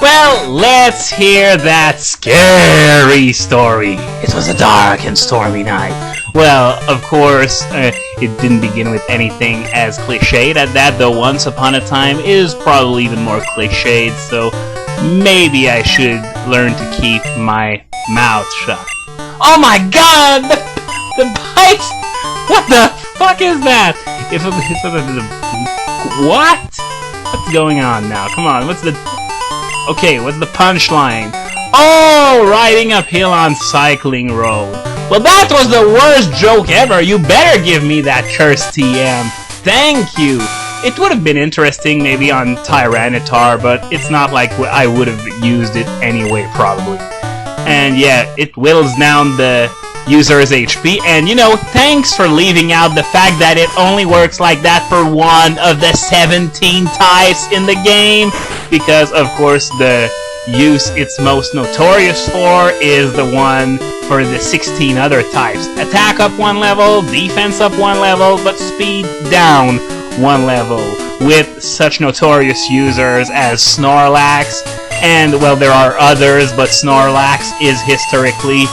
Well, let's hear that scary story. It was a dark and stormy night. Well, of course, it didn't begin with anything as cliched as that, though Once Upon a Time is probably even more cliched, so maybe I should learn to keep my mouth shut. Oh my god! The pipes! What the fuck is that? What? What's going on now? Come on, what's the punchline? Oh, riding uphill on cycling road. Well, that was the worst joke ever. You better give me that cursed TM. Thank you. It would have been interesting maybe on Tyranitar, but it's not like I would have used it anyway, probably. And yeah, it whittles down the user's HP, and thanks for leaving out the fact that it only works like that for one of the 17 types in the game, because of course the use it's most notorious for is the one for the 16 other types. Attack up one level, defense up one level, but speed down one level, with such notorious users as Snorlax, and well, there are others, but Snorlax is historically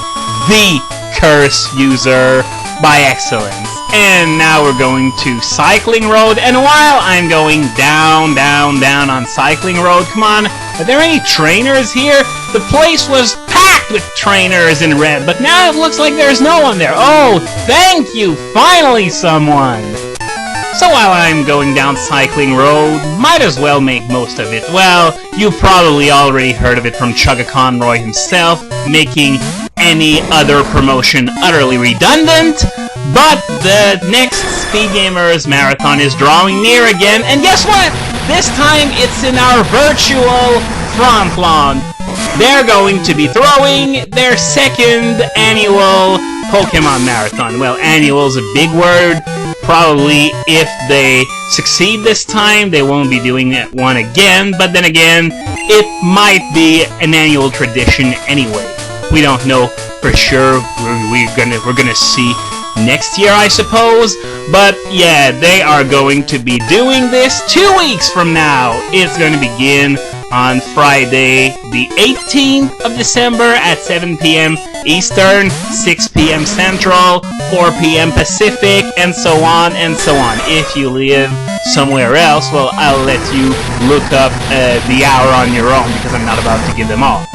the curse user by excellence. And now we're going to Cycling Road, and while I'm going down on Cycling Road, come on, are there any trainers here? The place was packed with trainers in red, but now it looks like there's no one there. Oh, thank you, finally someone! So while I'm going down Cycling Road, might as well make most of it. Well, you've probably already heard of it from Chugga Conroy himself, making any other promotion utterly redundant, but the next Speed Gamers Marathon is drawing near again, and guess what? This time it's in our virtual front lawn. They're going to be throwing their second annual Pokémon Marathon. Well, annual is a big word. Probably if they succeed this time, they won't be doing one again, but then again, it might be an annual tradition anyway. We don't know for sure. We're gonna see next year, I suppose. But yeah, they are going to be doing this 2 weeks from now. It's going to begin on Friday, the 18th of December at 7 p.m. Eastern, 6 p.m. Central, 4 p.m. Pacific, and so on and so on. If you live somewhere else, well, I'll let you look up the hour on your own, because I'm not about to give them all.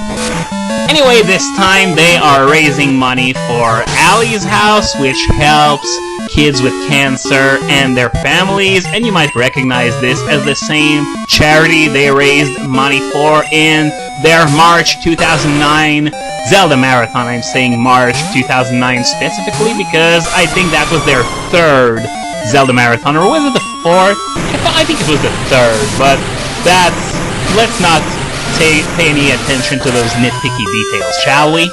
Anyway, this time they are raising money for Allie's House, which helps kids with cancer and their families, and you might recognize this as the same charity they raised money for in their March 2009 Zelda Marathon. I'm saying March 2009 specifically because I think that was their third Zelda Marathon, or was it the fourth? I think it was the third, but let's not pay any attention to those nitpicky details, shall we?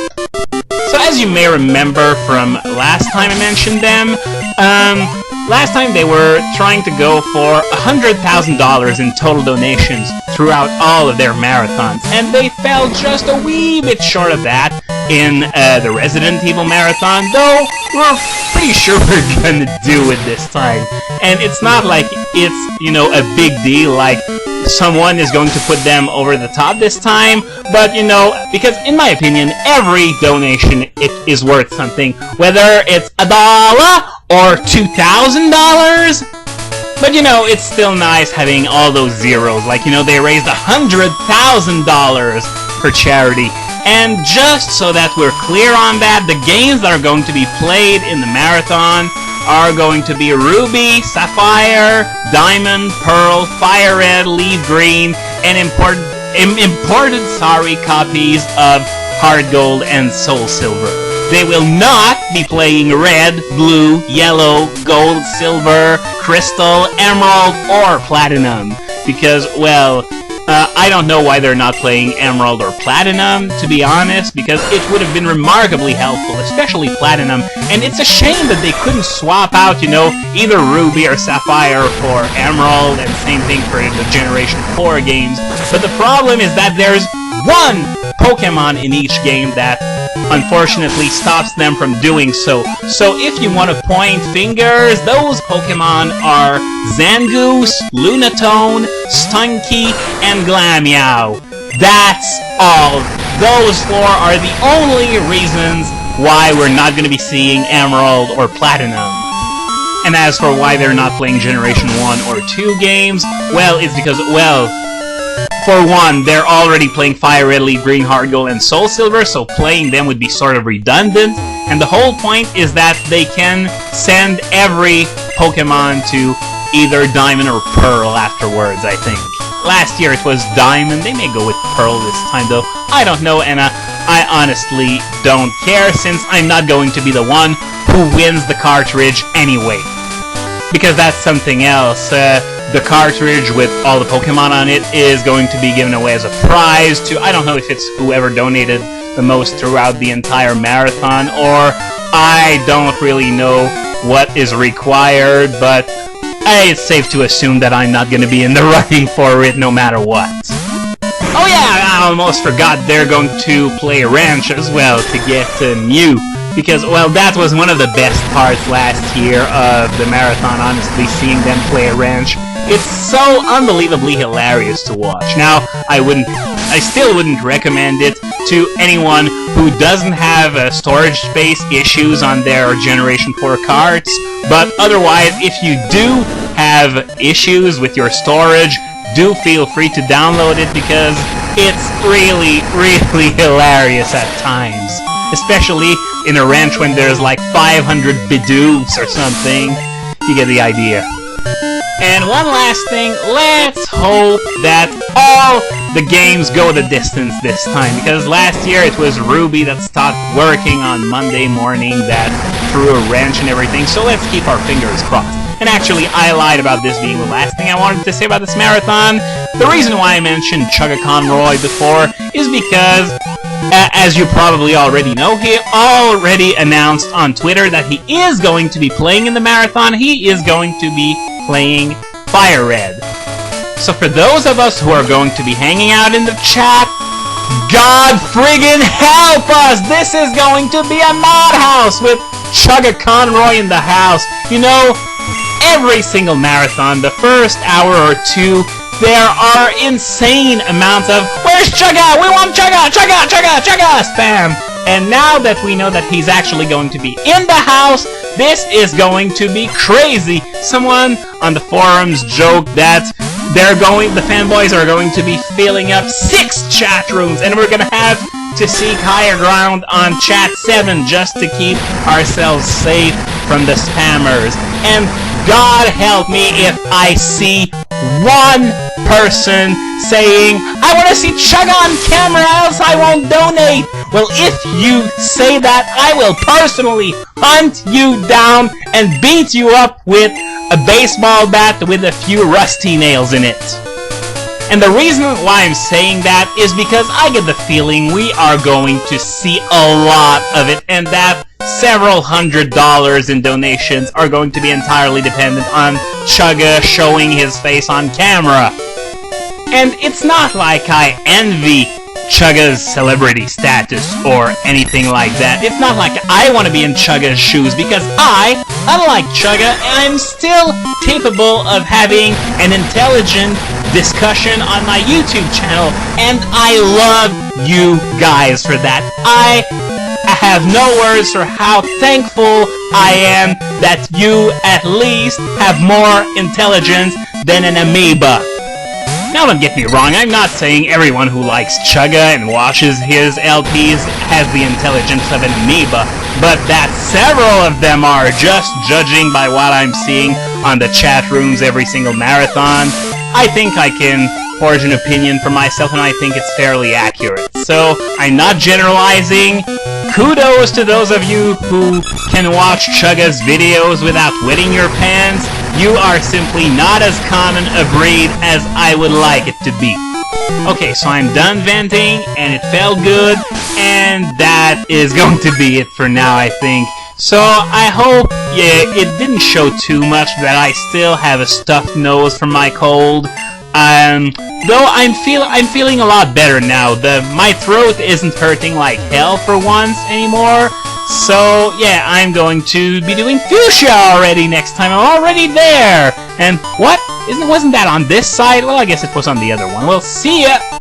So as you may remember from last time I mentioned them, last time they were trying to go for $100,000 in total donations throughout all of their marathons, and they fell just a wee bit short of that in the Resident Evil Marathon, though we're pretty sure we're gonna do it this time. And it's not like it's, a big deal, like someone is going to put them over the top this time, but because in my opinion, every donation is worth something, whether it's $1 or $2,000. But it's still nice having all those zeros, like they raised $100,000 for charity. And just so that we're clear on that, the games that are going to be played in the marathon are going to be Ruby, Sapphire, Diamond, Pearl, Fire Red, Leaf Green, and imported copies of Heart Gold and Soul Silver. They will not be playing Red, Blue, Yellow, Gold, Silver, Crystal, Emerald, or Platinum, because, well, I don't know why they're not playing Emerald or Platinum, to be honest, because it would have been remarkably helpful, especially Platinum, and it's a shame that they couldn't swap out, either Ruby or Sapphire for Emerald, and same thing for the Generation 4 games. But the problem is that there's one Pokemon in each game that unfortunately stops them from doing so. So if you want to point fingers, those Pokemon are Zangoose, Lunatone, Stunky, and Glameow. That's all. Those 4 are the only reasons why we're not going to be seeing Emerald or Platinum. And as for why they're not playing Generation 1 or 2 games, well, it's because, well, for one, they're already playing Fire Red, Leaf Green, Heart Gold, and Soul Silver, so playing them would be sort of redundant. And the whole point is that they can send every Pokemon to either Diamond or Pearl afterwards, I think. Last year it was Diamond. They may go with Pearl this time, though. I don't know, and I honestly don't care, since I'm not going to be the one who wins the cartridge anyway. Because that's something else. The cartridge with all the Pokemon on it is going to be given away as a prize to, I don't know if it's whoever donated the most throughout the entire marathon, or I don't really know what is required, but it's safe to assume that I'm not going to be in the running for it no matter what. Oh yeah, I almost forgot they're going to play Ranch as well to get Mew. Because, well, that was one of the best parts last year of the marathon, honestly, seeing them play Ranch. It's so unbelievably hilarious to watch. Now, I still wouldn't recommend it to anyone who doesn't have storage space issues on their Generation 4 carts, but otherwise, if you do have issues with your storage, do feel free to download it, because it's really, really hilarious at times. Especially in a ranch when there's like 500 Bidoofs or something. You get the idea. And one last thing, let's hope that all the games go the distance this time, because last year it was Ruby that stopped working on Monday morning that threw a wrench and everything, so let's keep our fingers crossed. And actually, I lied about this being the last thing I wanted to say about this marathon. The reason why I mentioned Chugga Conroy before is because, as you probably already know, he already announced on Twitter that he is going to be playing in the marathon. He is going to be playing Fire Red. So for those of us who are going to be hanging out in the chat, God friggin' help us! This is going to be a madhouse with Chugga Conroy in the house. You know, every single marathon, the first hour or two, there are insane amounts of "Where's Chugga? We want Chugga! Chugga! Chugga! Chugga!" spam. And now that we know that he's actually going to be in the house, this is going to be crazy. Someone on the forums joked that the fanboys are going to be filling up 6 chat rooms, and we're gonna have to seek higher ground on chat 7 just to keep ourselves safe from the spammers. And God help me if I see one person saying, "I want to see Chugga on camera, else I won't donate." Well, if you say that, I will personally hunt you down and beat you up with a baseball bat with a few rusty nails in it. And the reason why I'm saying that is because I get the feeling we are going to see a lot of it, and that several $100s in donations are going to be entirely dependent on Chugga showing his face on camera. And it's not like I envy Chugga's celebrity status or anything like that. It's not like I want to be in Chugga's shoes, because unlike Chugga, I'm still capable of having an intelligent discussion on my YouTube channel, and I love you guys for that. I have no words for how thankful I am that you at least have more intelligence than an amoeba. Now don't get me wrong, I'm not saying everyone who likes Chugga and watches his LPs has the intelligence of an amoeba, but that several of them are, just judging by what I'm seeing on the chat rooms every single marathon. I think I can forge an opinion for myself, and I think it's fairly accurate. So, I'm not generalizing. Kudos to those of you who can watch Chugga's videos without wetting your pants. You are simply not as common a breed as I would like it to be. Okay, so I'm done venting, and it felt good, and that is going to be it for now, I think. So, I hope, it didn't show too much that I still have a stuffed nose from my cold. Though I'm feeling a lot better now. My throat isn't hurting like hell for once anymore. So, yeah, I'm going to be doing Fuchsia already next time. I'm already there! And what? Wasn't that on this side? Well, I guess it was on the other one. Well, see ya!